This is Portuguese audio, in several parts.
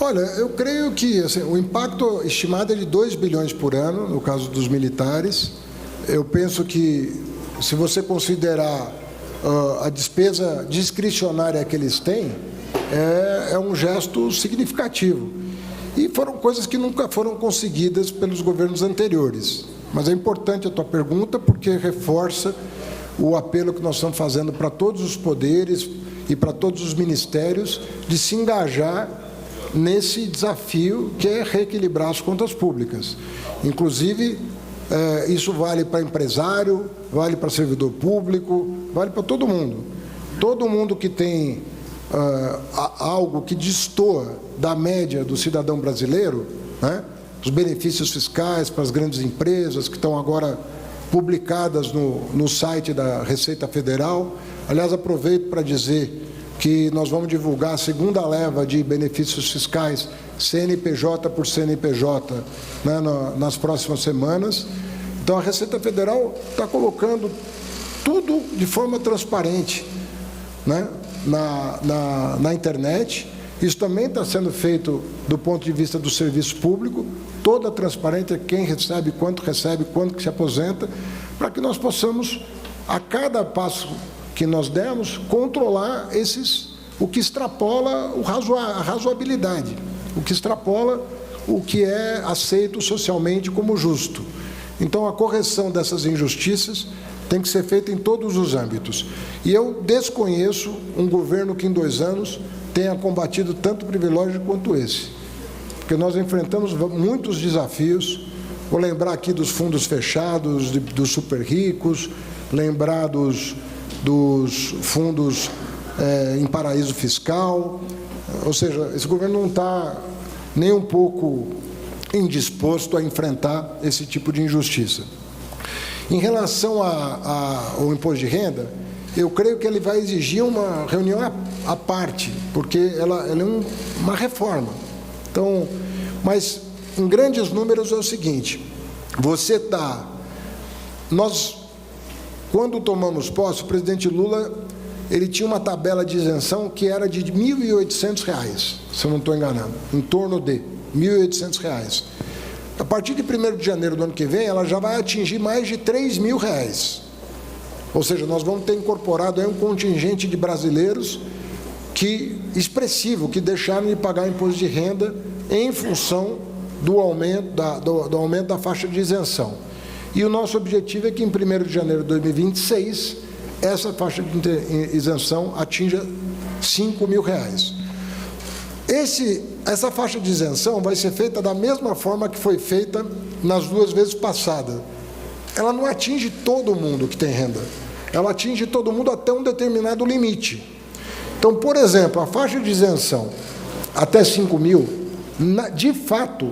Olha, eu creio que assim, o impacto estimado é de 2 bilhões por ano, no caso dos militares. Eu penso que, se você considerar a despesa discricionária que eles têm, é um gesto significativo. E foram coisas que nunca foram conseguidas pelos governos anteriores. Mas é importante a tua pergunta, porque reforça o apelo que nós estamos fazendo para todos os poderes e para todos os ministérios de se engajar nesse desafio que é reequilibrar as contas públicas. Inclusive, isso vale para empresário, vale para servidor público, vale para todo mundo. Todo mundo que tem algo que destoa da média do cidadão brasileiro, né? Os benefícios fiscais para as grandes empresas que estão agora publicadas no site da Receita Federal. Aliás, aproveito para dizer que nós vamos divulgar a segunda leva de benefícios fiscais, CNPJ por CNPJ, né, nas próximas semanas. Então, a Receita Federal está colocando tudo de forma transparente, né, na internet. Isso também está sendo feito do ponto de vista do serviço público, toda a transparência, quem recebe, quando que se aposenta, para que nós possamos, a cada passo que nós demos, controlar o que extrapola a razoabilidade, o que extrapola o que é aceito socialmente como justo. Então, a correção dessas injustiças tem que ser feita em todos os âmbitos. E eu desconheço um governo que, em 2 anos, tenha combatido tanto privilégio quanto esse. Porque nós enfrentamos muitos desafios. Vou lembrar aqui dos fundos fechados, dos super ricos, lembrar dos fundos em paraíso fiscal. Ou seja, esse governo não está nem um pouco indisposto a enfrentar esse tipo de injustiça. Em relação ao imposto de renda, eu creio que ele vai exigir uma reunião à parte, porque ela é uma reforma. Então, mas em grandes números é o seguinte: nós, quando tomamos posse, o presidente Lula, ele tinha uma tabela de isenção que era de R$ 1.800, se eu não estou enganado, em torno de R$ 1.800. A partir de 1º de janeiro do ano que vem, ela já vai atingir mais de R$ 3.000. Ou seja, nós vamos ter incorporado aí um contingente de brasileiros expressivo, que deixaram de pagar imposto de renda em função do aumento da faixa de isenção. E o nosso objetivo é que, em 1º de janeiro de 2026, essa faixa de isenção atinja R$ 5.000. Essa faixa de isenção vai ser feita da mesma forma que foi feita nas 2 vezes passadas. Ela não atinge todo mundo que tem renda. Ela atinge todo mundo até um determinado limite. Então, por exemplo, a faixa de isenção até 5.000, de fato,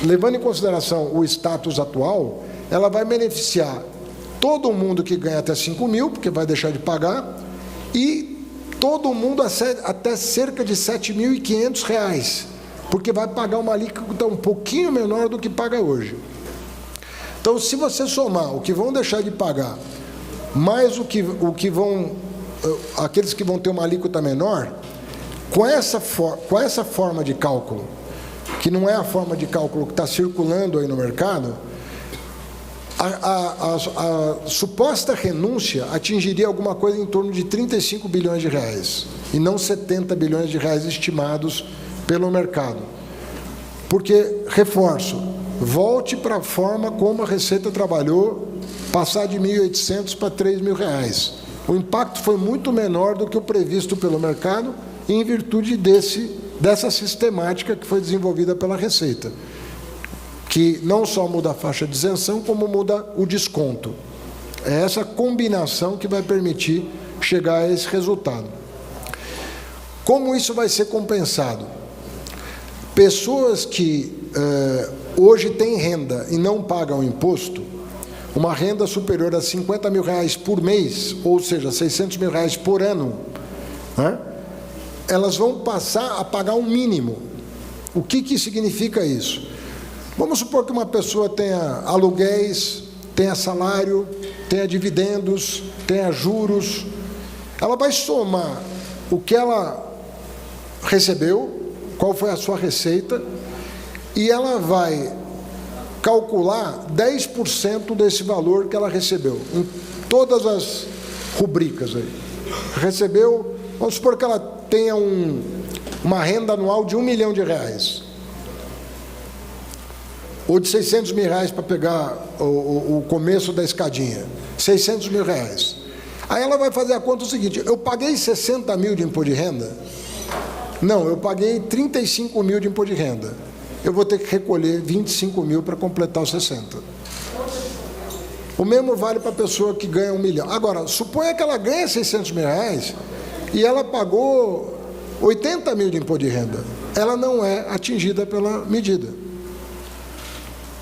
levando em consideração o status atual, ela vai beneficiar todo mundo que ganha até 5.000, porque vai deixar de pagar, e todo mundo até cerca de R$ 7.500, porque vai pagar uma alíquota um pouquinho menor do que paga hoje. Então, se você somar o que vão deixar de pagar, mais aqueles que vão ter uma alíquota menor, com essa forma de cálculo, que não é a forma de cálculo que está circulando aí no mercado, a suposta renúncia atingiria alguma coisa em torno de R$ 35 bilhões, e não R$ 70 bilhões estimados pelo mercado. Porque, reforço, volte para a forma como a Receita trabalhou, passar de R$ 1.800 para R$ 3.000. O impacto foi muito menor do que o previsto pelo mercado, em virtude dessa sistemática que foi desenvolvida pela Receita, que não só muda a faixa de isenção, como muda o desconto. É essa combinação que vai permitir chegar a esse resultado. Como isso vai ser compensado? Pessoas que hoje têm renda e não pagam imposto, uma renda superior a R$ 50.000 por mês, ou seja, R$ 600.000 por ano, né? Elas vão passar a pagar um mínimo. O que significa isso? Vamos supor que uma pessoa tenha aluguéis, tenha salário, tenha dividendos, tenha juros. Ela vai somar o que ela recebeu qual foi a sua receita, e ela vai calcular 10% desse valor que ela recebeu, em todas as rubricas aí. Recebeu, vamos supor que ela tenha uma renda anual de R$1 milhão, ou de R$600 mil para pegar o começo da escadinha, R$600 mil. Aí ela vai fazer a conta o seguinte: eu paguei 60 mil de imposto de renda? Não, eu paguei 35 mil de imposto de renda. Eu vou ter que recolher 25 mil para completar os 60. O mesmo vale para a pessoa que ganha R$1 milhão. Agora, suponha que ela ganha R$600 mil e ela pagou 80 mil de imposto de renda. Ela não é atingida pela medida.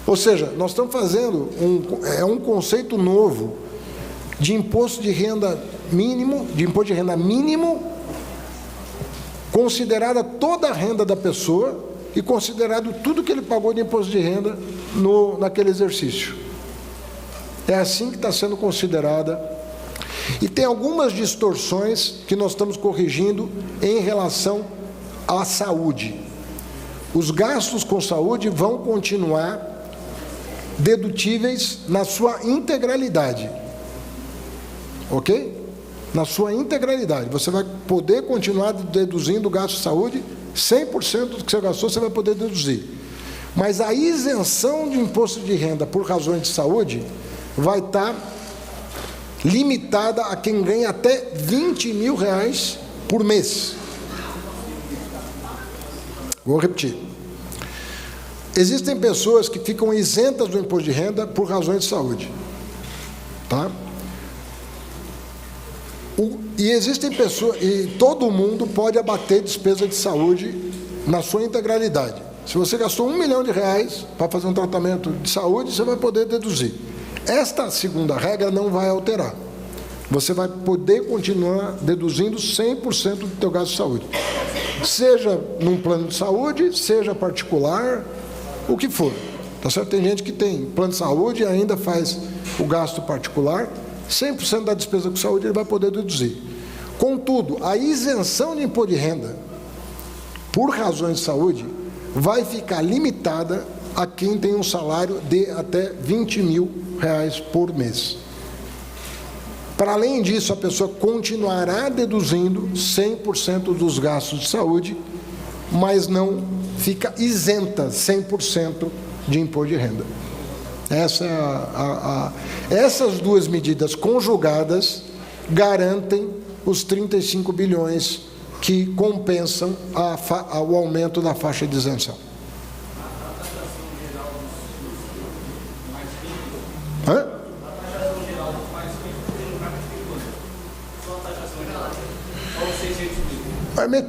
Ou seja, nós estamos fazendo um conceito novo de imposto de renda mínimo, considerada toda a renda da pessoa e considerado tudo que ele pagou de imposto de renda naquele exercício. É assim que está sendo considerada. E tem algumas distorções que nós estamos corrigindo em relação à saúde. Os gastos com saúde vão continuar dedutíveis na sua integralidade. Ok? Na sua integralidade. Você vai poder continuar deduzindo o gasto de saúde, 100% do que você gastou você vai poder deduzir. Mas a isenção de imposto de renda por razões de saúde vai estar limitada a quem ganha até R$20 mil por mês. Vou repetir. Existem pessoas que ficam isentas do imposto de renda por razões de saúde. Tá? E existem pessoas, e todo mundo pode abater despesa de saúde na sua integralidade. Se você gastou R$1 milhão para fazer um tratamento de saúde, você vai poder deduzir. Esta segunda regra não vai alterar. Você vai poder continuar deduzindo 100% do teu gasto de saúde. Seja num plano de saúde, seja particular, o que for. Tá certo? Tem gente que tem plano de saúde e ainda faz o gasto particular, 100% da despesa com saúde ele vai poder deduzir. Contudo, a isenção de imposto de renda por razões de saúde vai ficar limitada a quem tem um salário de até R$20 mil por mês. Para além disso, a pessoa continuará deduzindo 100% dos gastos de saúde, mas não fica isenta 100% de imposto de renda. Essas duas medidas conjugadas garantem os 35 bilhões que compensam o aumento da faixa de isenção. Hã?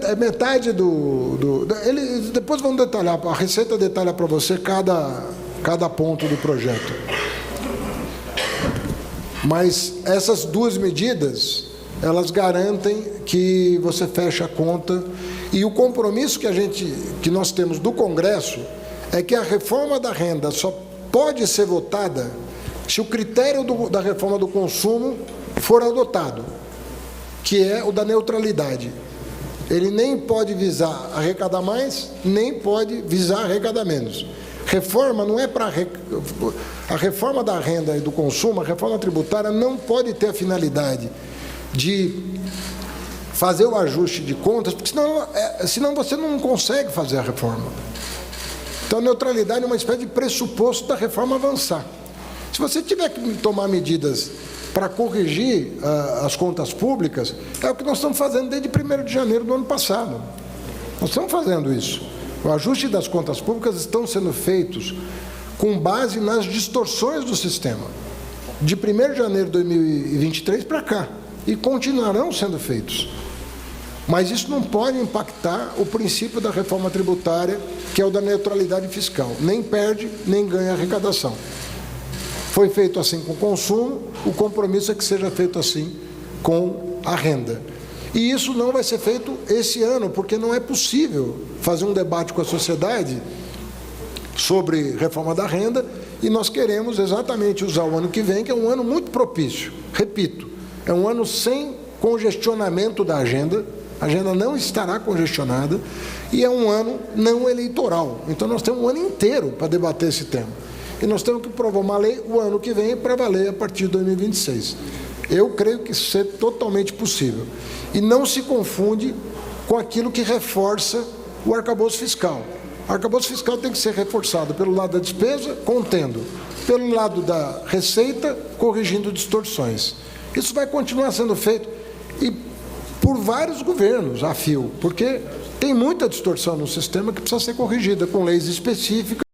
É metade eles depois vão detalhar, a Receita detalha para você cada ponto do projeto. Mas essas duas medidas, elas garantem que você feche a conta, e o compromisso que nós temos do Congresso é que a reforma da renda só pode ser votada se o critério da reforma do consumo for adotado, que é o da neutralidade. Ele nem pode visar arrecadar mais, nem pode visar arrecadar menos. Reforma não é para... A reforma da renda e do consumo, a reforma tributária não pode ter a finalidade de fazer o ajuste de contas, porque senão você não consegue fazer a reforma. Então, a neutralidade é uma espécie de pressuposto da reforma avançar. Se você tiver que tomar medidas para corrigir as contas públicas, é o que nós estamos fazendo desde 1º de janeiro do ano passado. Nós estamos fazendo isso. O ajuste das contas públicas estão sendo feitos com base nas distorções do sistema, de 1º de janeiro de 2023 para cá, e continuarão sendo feitos. Mas isso não pode impactar o princípio da reforma tributária, que é o da neutralidade fiscal. Nem perde, nem ganha arrecadação. Foi feito assim com o consumo, o compromisso é que seja feito assim com a renda. E isso não vai ser feito esse ano, porque não é possível fazer um debate com a sociedade sobre reforma da renda, e nós queremos exatamente usar o ano que vem, que é um ano muito propício. Repito, é um ano sem congestionamento da agenda, a agenda não estará congestionada e é um ano não eleitoral. Então, nós temos um ano inteiro para debater esse tema. E nós temos que provar uma lei o ano que vem para valer a partir de 2026. Eu creio que isso é totalmente possível. E não se confunde com aquilo que reforça o arcabouço fiscal. O arcabouço fiscal tem que ser reforçado pelo lado da despesa, contendo, pelo lado da receita, corrigindo distorções. Isso vai continuar sendo feito e por vários governos a fio, porque tem muita distorção no sistema que precisa ser corrigida com leis específicas.